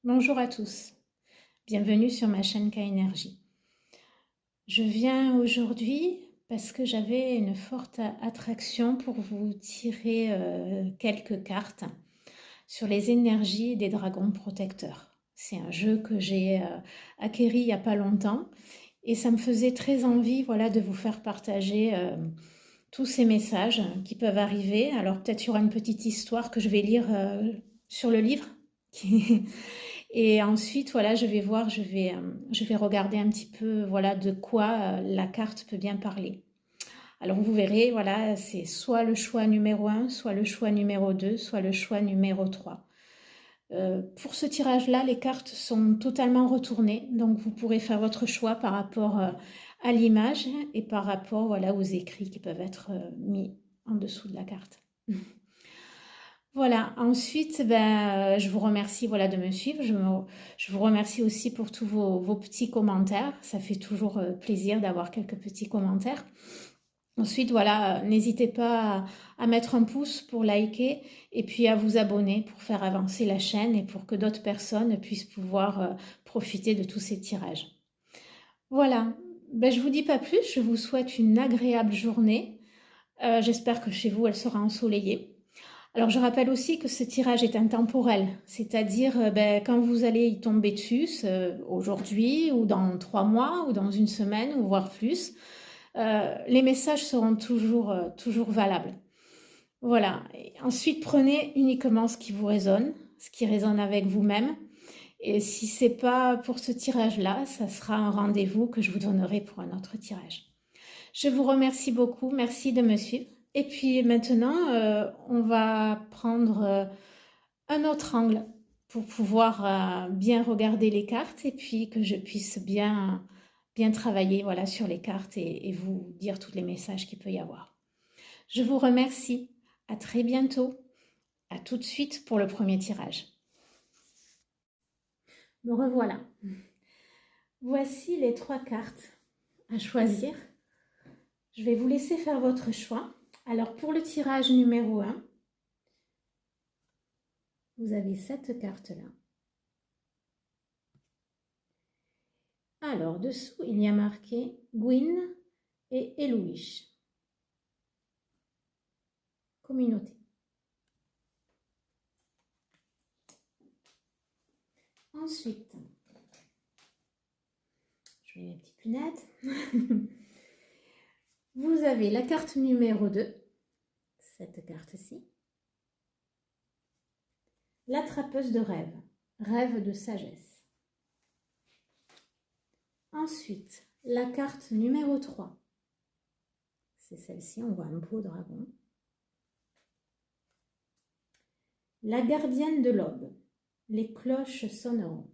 Bonjour à tous, bienvenue sur ma chaîne K-Énergie. Je viens aujourd'hui parce que j'avais une forte attraction pour vous tirer quelques cartes sur les énergies des dragons protecteurs. C'est un jeu que j'ai acquéri il n'y a pas longtemps et ça me faisait très envie, voilà, de vous faire partager tous ces messages qui peuvent arriver. Alors peut-être il y aura une petite histoire que je vais lire sur le livre et ensuite, voilà, je vais voir, je vais regarder un petit peu, voilà, de quoi la carte peut bien parler. Alors vous verrez, voilà, c'est soit le choix numéro un, soit le choix numéro 2, soit le choix numéro 3. Pour ce tirage-là, les cartes sont totalement retournées, donc vous pourrez faire votre choix par rapport à l'image et par rapport, voilà, aux écrits qui peuvent être mis en dessous de la carte. Voilà, ensuite, ben, je vous remercie, voilà, de me suivre. Je vous remercie aussi pour tous vos petits commentaires. Ça fait toujours plaisir d'avoir quelques petits commentaires. Ensuite, voilà, n'hésitez pas à mettre un pouce pour liker et puis à vous abonner pour faire avancer la chaîne et pour que d'autres personnes puissent pouvoir profiter de tous ces tirages. Voilà, ben, je vous dis pas plus, je vous souhaite une agréable journée. J'espère que chez vous, elle sera ensoleillée. Alors je rappelle aussi que ce tirage est intemporel, c'est-à-dire ben, quand vous allez y tomber dessus, aujourd'hui ou dans 3 mois ou dans une semaine ou voire plus, les messages seront toujours valables. Voilà. Et ensuite, prenez uniquement ce qui vous résonne, ce qui résonne avec vous-même. Et si c'est pas pour ce tirage-là, ça sera un rendez-vous que je vous donnerai pour un autre tirage. Je vous remercie beaucoup, merci de me suivre. Et puis maintenant, on va prendre un autre angle pour pouvoir bien regarder les cartes et puis que je puisse bien travailler, voilà, sur les cartes et vous dire tous les messages qu'il peut y avoir. Je vous remercie. À très bientôt. À tout de suite pour le premier tirage. Me revoilà. Voici les 3 cartes à choisir. Je vais vous laisser faire votre choix. Alors pour le tirage numéro 1, vous avez cette carte-là. Alors dessous, il y a marqué Gwyn et Elouish. Communauté. Ensuite, je mets mes petites lunettes. Vous avez la carte numéro 2, cette carte-ci. L'attrapeuse de rêve, rêve de sagesse. Ensuite, la carte numéro 3. C'est celle-ci, on voit un beau dragon. La gardienne de l'aube, les cloches sonneront.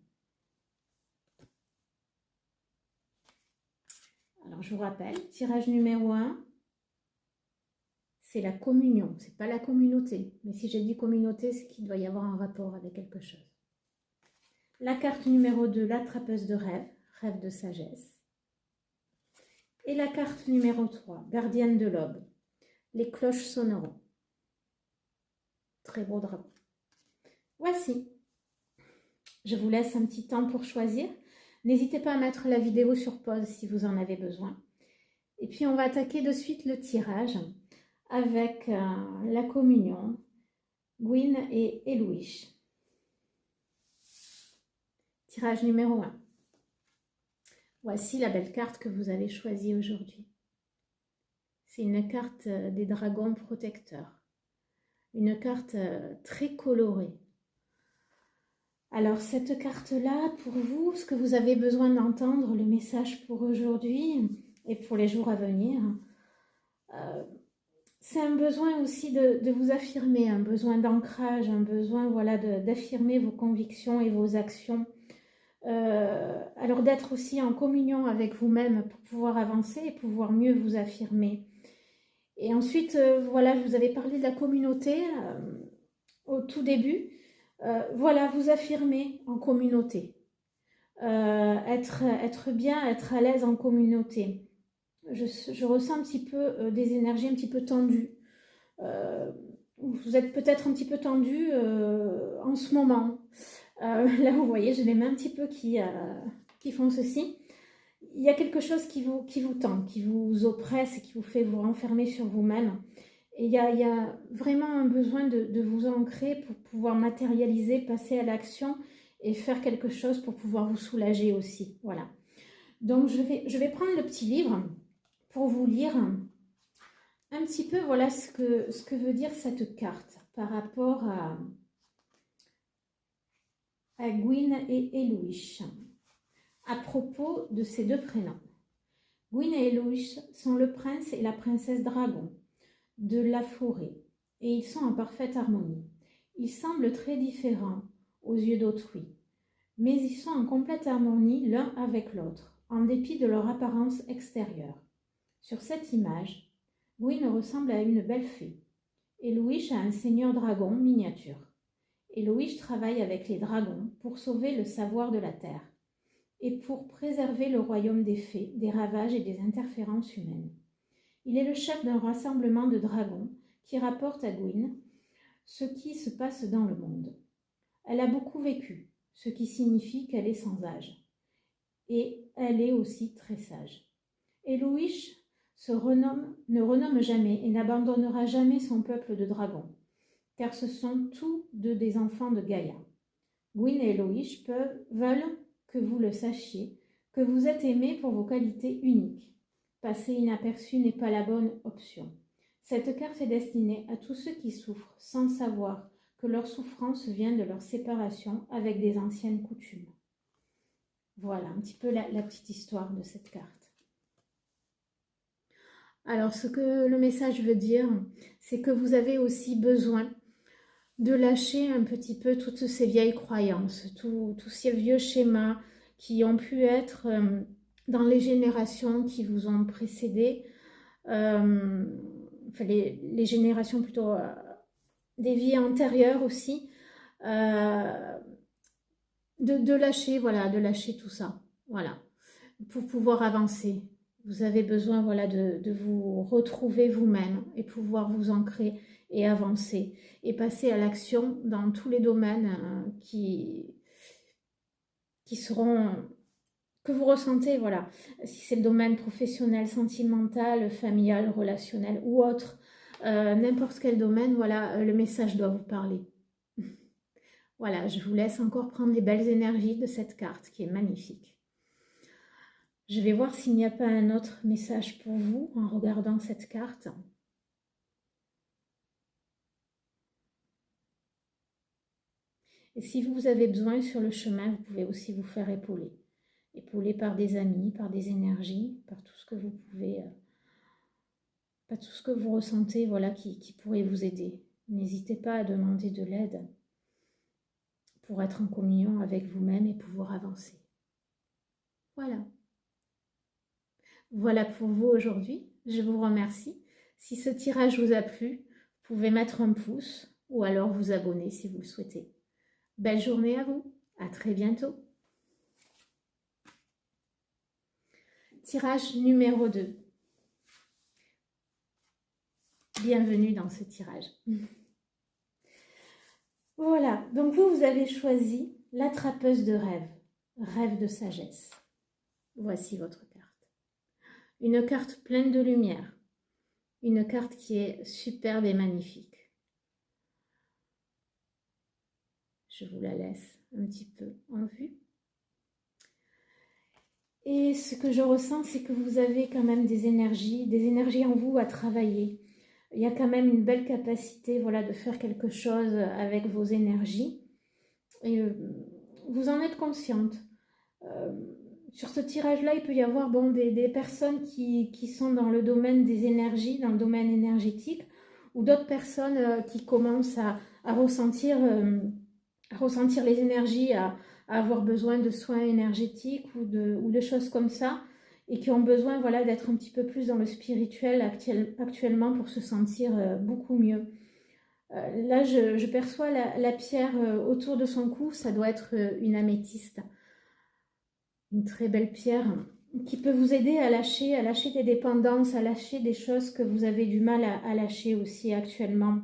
Alors je vous rappelle, tirage numéro 1, c'est la communion, c'est pas la communauté. Mais si j'ai dit communauté, c'est qu'il doit y avoir un rapport avec quelque chose. La carte numéro 2, l'attrapeuse de rêve, rêve de sagesse. Et la carte numéro 3, gardienne de l'aube, les cloches sonneront. Très beau dragon. Voici. Je vous laisse un petit temps pour choisir. N'hésitez pas à mettre la vidéo sur pause si vous en avez besoin. Et puis on va attaquer de suite le tirage avec la communion, Gwyn et Elouish. Tirage numéro 1. Voici la belle carte que vous avez choisie aujourd'hui. C'est une carte des dragons protecteurs. Une carte très colorée. Alors cette carte-là, pour vous, ce que vous avez besoin d'entendre, le message pour aujourd'hui et pour les jours à venir, c'est un besoin aussi de vous affirmer, un besoin d'ancrage, un besoin, voilà, d'affirmer vos convictions et vos actions. Alors d'être aussi en communion avec vous-même pour pouvoir avancer et pouvoir mieux vous affirmer. Et ensuite, voilà, je vous avais parlé de la communauté au tout début. Voilà, vous affirmer en communauté. Être bien, être à l'aise en communauté. Je ressens un petit peu des énergies un petit peu tendues. Vous êtes peut-être un petit peu tendu en ce moment. Là, vous voyez, j'ai les mains un petit peu qui font ceci. Il y a quelque chose qui vous tend, qui vous oppresse et qui vous fait vous renfermer sur vous-même. Et il y a vraiment un besoin de vous ancrer pour pouvoir matérialiser, passer à l'action et faire quelque chose pour pouvoir vous soulager aussi. Voilà. Donc, je vais prendre le petit livre pour vous lire un petit peu, voilà, ce que veut dire cette carte par rapport à Gwyn et Eloïsh, à propos de ces deux prénoms. Gwyn et Eloïsh sont le prince et la princesse dragon de la forêt, et ils sont en parfaite harmonie. Ils semblent très différents aux yeux d'autrui, mais ils sont en complète harmonie l'un avec l'autre, en dépit de leur apparence extérieure. Sur cette image, Gwyn ressemble à une belle fée, Eloïsh à un seigneur dragon miniature. Eloïsh travaille avec les dragons pour sauver le savoir de la terre et pour préserver le royaume des fées des ravages et des interférences humaines. Il est le chef d'un rassemblement de dragons qui rapporte à Gwyn ce qui se passe dans le monde. Elle a beaucoup vécu, ce qui signifie qu'elle est sans âge. Et elle est aussi très sage. Eloïsh ne renomme jamais et n'abandonnera jamais son peuple de dragons, car ce sont tous deux des enfants de Gaïa. Gwyn et Eloïsh veulent que vous le sachiez, que vous êtes aimés pour vos qualités uniques. Passer inaperçu n'est pas la bonne option. Cette carte est destinée à tous ceux qui souffrent sans savoir que leur souffrance vient de leur séparation avec des anciennes coutumes. Voilà un petit peu la petite histoire de cette carte. Alors, ce que le message veut dire, c'est que vous avez aussi besoin de lâcher un petit peu toutes ces vieilles croyances, tous ces vieux schémas qui ont pu être dans les générations qui vous ont précédé, enfin les générations plutôt des vies antérieures aussi, de lâcher, voilà, de lâcher tout ça, voilà, pour pouvoir avancer. Vous avez besoin, voilà, de vous retrouver vous-même et pouvoir vous ancrer et avancer et passer à l'action dans tous les domaines qui seront, que vous ressentez, voilà. Si c'est le domaine professionnel, sentimental, familial, relationnel ou autre, n'importe quel domaine, voilà, le message doit vous parler. Voilà, je vous laisse encore prendre les belles énergies de cette carte qui est magnifique. Je vais voir s'il n'y a pas un autre message pour vous en regardant cette carte. Et si vous avez besoin sur le chemin, vous pouvez aussi vous faire épauler. Épauler par des amis, par des énergies, par tout ce que vous pouvez, par tout ce que vous ressentez, voilà, qui pourrait vous aider. N'hésitez pas à demander de l'aide pour être en communion avec vous-même et pouvoir avancer. Voilà. Voilà pour vous aujourd'hui. Je vous remercie. Si ce tirage vous a plu, vous pouvez mettre un pouce ou alors vous abonner si vous le souhaitez. Belle journée à vous. À très bientôt. Tirage numéro 2. Bienvenue dans ce tirage. Voilà, donc vous avez choisi l'attrapeuse de rêves, rêve de sagesse. Voici votre carte. Une carte pleine de lumière, une carte qui est superbe et magnifique. Je vous la laisse un petit peu en vue. Et ce que je ressens, c'est que vous avez quand même des énergies en vous à travailler. Il y a quand même une belle capacité, voilà, de faire quelque chose avec vos énergies. Et vous en êtes consciente. Sur ce tirage-là, il peut y avoir des personnes qui sont dans le domaine des énergies, dans le domaine énergétique, ou d'autres personnes qui commencent à ressentir les énergies, à avoir besoin de soins énergétiques ou de choses comme ça, et qui ont besoin, voilà, d'être un petit peu plus dans le spirituel actuellement pour se sentir beaucoup mieux. Là, je perçois la pierre autour de son cou, ça doit être une améthyste. Une très belle pierre qui peut vous aider à lâcher des dépendances, à lâcher des choses que vous avez du mal à lâcher aussi actuellement.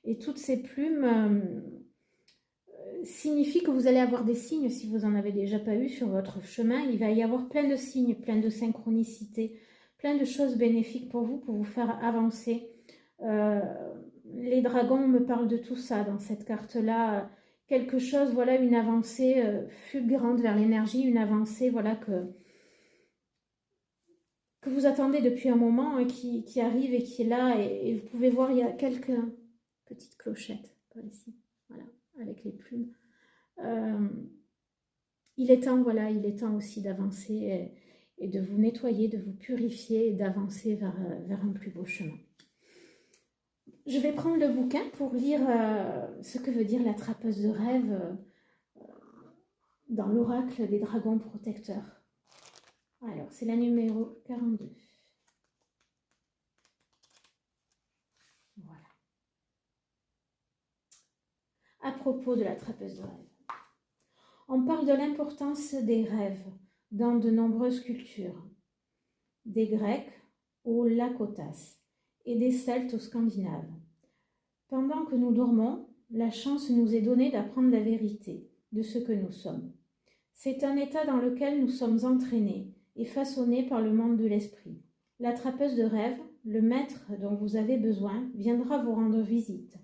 Et toutes ces plumes, signifie que vous allez avoir des signes, si vous n'en avez déjà pas eu sur votre chemin. Il va y avoir plein de signes, plein de synchronicités, plein de choses bénéfiques pour vous faire avancer. Les dragons me parlent de tout ça dans cette carte-là. Quelque chose, voilà, une avancée fulgurante vers l'énergie, une avancée, voilà, que vous attendez depuis un moment, hein, qui arrive et qui est là. Et vous pouvez voir, il y a quelques petites clochettes par ici, voilà, avec les plumes. Il est temps, voilà, il est temps aussi d'avancer et de vous nettoyer, de vous purifier et d'avancer vers un plus beau chemin. Je vais prendre le bouquin pour lire ce que veut dire la trappeuse de rêve dans l'oracle des dragons protecteurs. Alors, c'est la numéro 42. Voilà. À propos de la trappeuse de rêve. On parle de l'importance des rêves dans de nombreuses cultures, des Grecs aux Lakotas et des Celtes aux Scandinaves. Pendant que nous dormons, la chance nous est donnée d'apprendre la vérité de ce que nous sommes. C'est un état dans lequel nous sommes entraînés et façonnés par le monde de l'esprit. La trappeuse de rêve, le maître dont vous avez besoin, viendra vous rendre visite,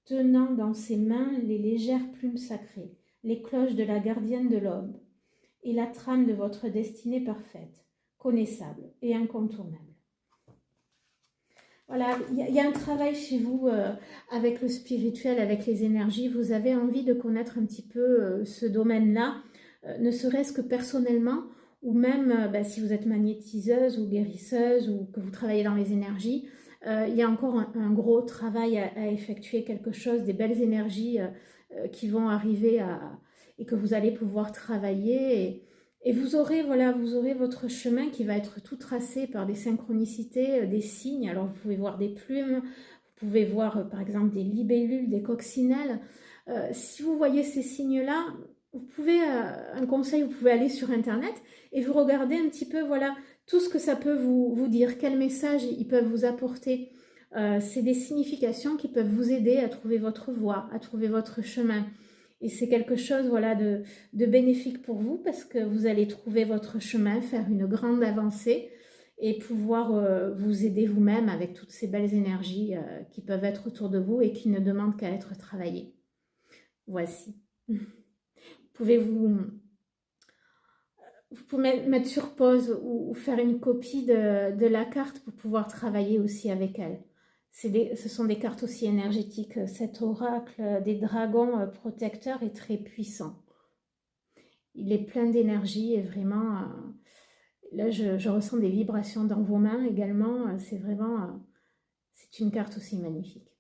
tenant dans ses mains les légères plumes sacrées, les cloches de la gardienne de l'aube et la trame de votre destinée parfaite, connaissable et incontournable. Voilà, il y a un travail chez vous avec le spirituel, avec les énergies. Vous avez envie de connaître un petit peu ce domaine-là, ne serait-ce que personnellement, ou même si vous êtes magnétiseuse ou guérisseuse ou que vous travaillez dans les énergies, il y a encore un gros travail à effectuer, quelque chose, des belles énergies qui vont arriver et que vous allez pouvoir travailler. Et vous aurez, voilà, vous aurez votre chemin qui va être tout tracé par des synchronicités, des signes. Alors vous pouvez voir des plumes, vous pouvez voir par exemple des libellules, des coccinelles. Si vous voyez ces signes-là, vous pouvez, un conseil, vous pouvez aller sur Internet et vous regardez un petit peu, voilà, tout ce que ça peut vous dire, quels messages ils peuvent vous apporter. C'est des significations qui peuvent vous aider à trouver votre voie, à trouver votre chemin. Et c'est quelque chose, voilà, de bénéfique pour vous parce que vous allez trouver votre chemin, faire une grande avancée et pouvoir vous aider vous-même avec toutes ces belles énergies qui peuvent être autour de vous et qui ne demandent qu'à être travaillées. Voici. Vous pouvez mettre sur pause ou faire une copie de la carte pour pouvoir travailler aussi avec elle. Ce sont des cartes aussi énergétiques. Cet oracle des dragons protecteurs est très puissant. Il est plein d'énergie et vraiment, là je ressens des vibrations dans vos mains également. C'est vraiment, c'est une carte aussi magnifique.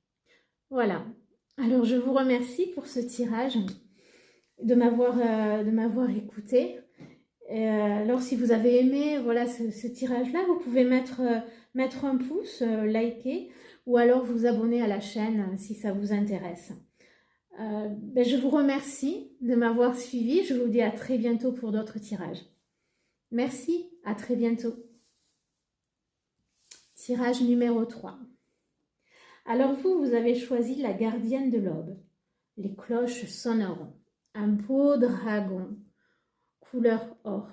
Voilà. Alors je vous remercie pour ce tirage, de m'avoir écouté. Alors si vous avez aimé voilà, ce tirage-là, vous pouvez mettre un pouce, liker, ou alors vous abonner à la chaîne si ça vous intéresse. Je vous remercie de m'avoir suivi. Je vous dis à très bientôt pour d'autres tirages. Merci, à très bientôt. Tirage numéro 3. Alors vous avez choisi la gardienne de l'aube. Les cloches sonneront. Un beau dragon, couleur or.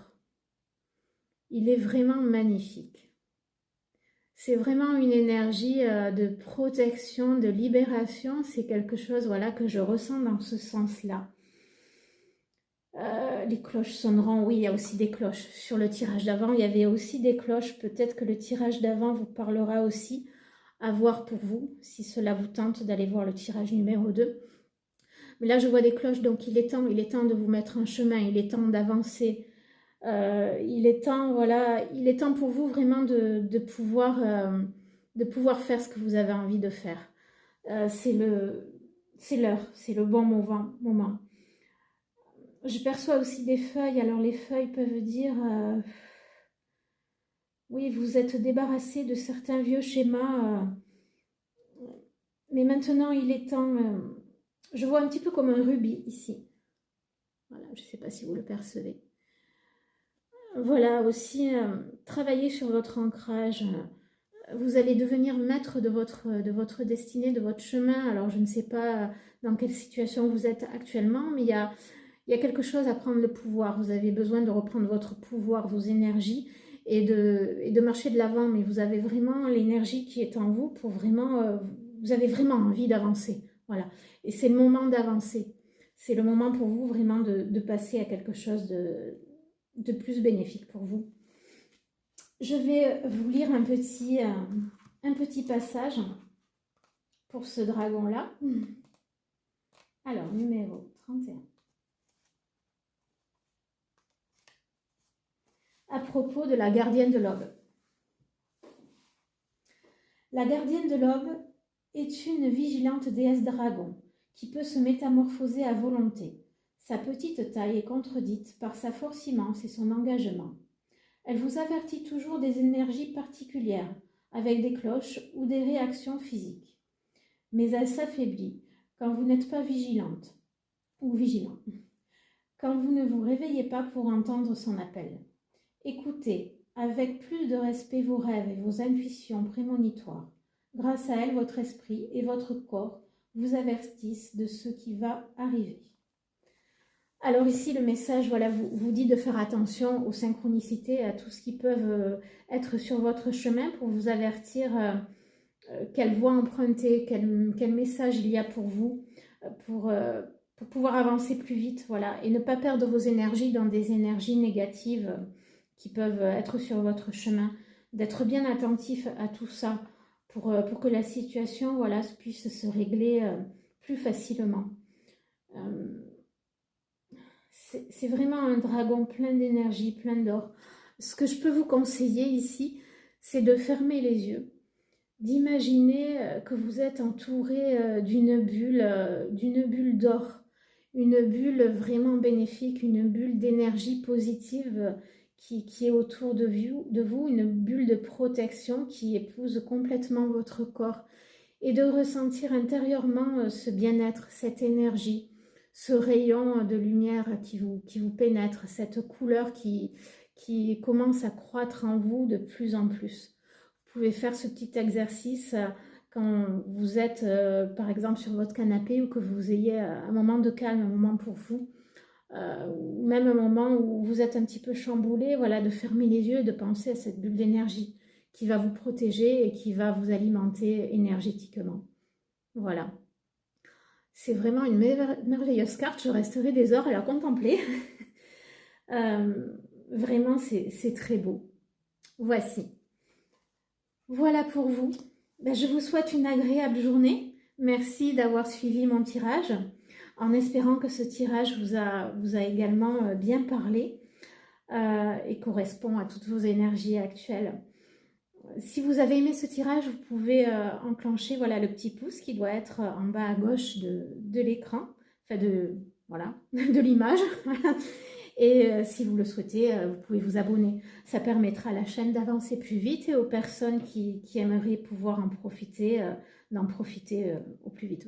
Il est vraiment magnifique. C'est vraiment une énergie de protection, de libération. C'est quelque chose, voilà, que je ressens dans ce sens-là. Les cloches sonneront. Oui, il y a aussi des cloches. Sur le tirage d'avant, il y avait aussi des cloches. Peut-être que le tirage d'avant vous parlera aussi. À voir pour vous, si cela vous tente d'aller voir le tirage numéro 2. Mais là, je vois des cloches, donc il est temps de vous mettre en chemin. Il est temps d'avancer. Il est temps, voilà, il est temps pour vous vraiment de pouvoir faire ce que vous avez envie de faire. C'est l'heure, c'est le bon moment. Je perçois aussi des feuilles. Alors les feuilles peuvent dire, oui, vous êtes débarrassé de certains vieux schémas, mais maintenant il est temps. Je vois un petit peu comme un rubis ici. Voilà, je ne sais pas si vous le percevez. Voilà, aussi, travailler sur votre ancrage, vous allez devenir maître de votre destinée, de votre chemin. Alors, je ne sais pas dans quelle situation vous êtes actuellement, mais il y a quelque chose à prendre le pouvoir. Vous avez besoin de reprendre votre pouvoir, vos énergies et de marcher de l'avant. Mais vous avez vraiment l'énergie qui est en vous pour vraiment... vous avez vraiment envie d'avancer. Voilà. Et c'est le moment d'avancer. C'est le moment pour vous vraiment de passer à quelque chose de plus bénéfique pour vous. Je vais vous lire un petit passage pour ce dragon-là. Alors, numéro 31. À propos de la gardienne de l'aube. La gardienne de l'aube est une vigilante déesse dragon qui peut se métamorphoser à volonté. Sa petite taille est contredite par sa force immense et son engagement. Elle vous avertit toujours des énergies particulières, avec des cloches ou des réactions physiques. Mais elle s'affaiblit quand vous n'êtes pas vigilante ou vigilant, quand vous ne vous réveillez pas pour entendre son appel. Écoutez avec plus de respect vos rêves et vos intuitions prémonitoires. Grâce à elles, votre esprit et votre corps vous avertissent de ce qui va arriver. Alors ici, le message voilà, vous dit de faire attention aux synchronicités, à tout ce qui peut être sur votre chemin pour vous avertir quelle voie emprunter, quel message il y a pour vous, pour pouvoir avancer plus vite, voilà, et ne pas perdre vos énergies dans des énergies négatives qui peuvent être sur votre chemin, d'être bien attentif à tout ça pour que la situation voilà, puisse se régler plus facilement. C'est vraiment un dragon plein d'énergie, plein d'or. Ce que je peux vous conseiller ici, c'est de fermer les yeux, d'imaginer que vous êtes entouré d'une bulle d'or, une bulle vraiment bénéfique, une bulle d'énergie positive qui est autour de vous, une bulle de protection qui épouse complètement votre corps et de ressentir intérieurement ce bien-être, cette énergie, ce rayon de lumière qui vous pénètre, cette couleur qui commence à croître en vous de plus en plus. Vous pouvez faire ce petit exercice quand vous êtes par exemple sur votre canapé ou que vous ayez un moment de calme, un moment pour vous, ou même un moment où vous êtes un petit peu chamboulé, voilà, de fermer les yeux et de penser à cette bulle d'énergie qui va vous protéger et qui va vous alimenter énergétiquement. Voilà. C'est vraiment une merveilleuse carte, je resterai des heures à la contempler. Vraiment, c'est très beau. Voici. Voilà pour vous. Ben, je vous souhaite une agréable journée. Merci d'avoir suivi mon tirage, en espérant que ce tirage vous a également bien parlé et correspond à toutes vos énergies actuelles. Si vous avez aimé ce tirage, vous pouvez enclencher voilà, le petit pouce qui doit être en bas à gauche de l'écran, enfin voilà, de l'image. Et si vous le souhaitez, vous pouvez vous abonner. Ça permettra à la chaîne d'avancer plus vite et aux personnes qui aimeraient pouvoir en profiter, d'en profiter au plus vite aussi.